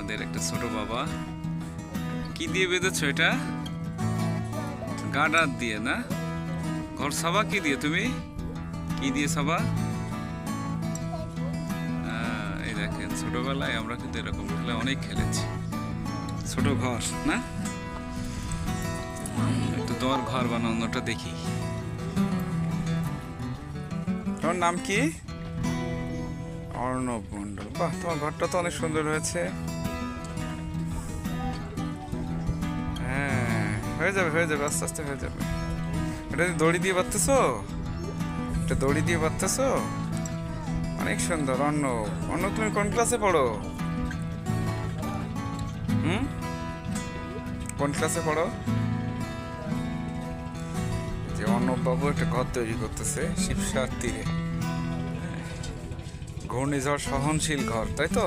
আমাদের একটা ছোট বাবা। কি দিয়ে বেঁধেছো এটা? গার্ডার দিয়ে না? ঘর সাবা কি দিয়ে? তুমি কি দিয়ে সাবা? এই দেখেন, ছোটবেলায় আমরা কিন্তু এরকম খেলা অনেক খেলেছি। ছোট ঘর না, একটু তোমার ঘর বানানোটা দেখি। তোমার নাম কি? অর্ণব মন্ডল। বাহ, তোমার ঘরটা তো অনেক সুন্দর হয়েছে। হ্যাঁ, হয়ে যাবে হয়ে যাবে, আস্তে আস্তে হয়ে যাবে। এটা দড়ি দিয়ে বাঁধতেছো? এটা দড়ি দিয়ে বাঁধতেছো? অনেক সুন্দর। অর্ণব, অর্ণব তুমি কোন ক্লাসে পড়ো? কোন ক্লাসে পড়ো? যে অর্ণব বাবু একটা ঘর তৈরি করতেছে শিবসার তীরে। ঘূর্ণিঝড় সহনশীল ঘর, তাই তো?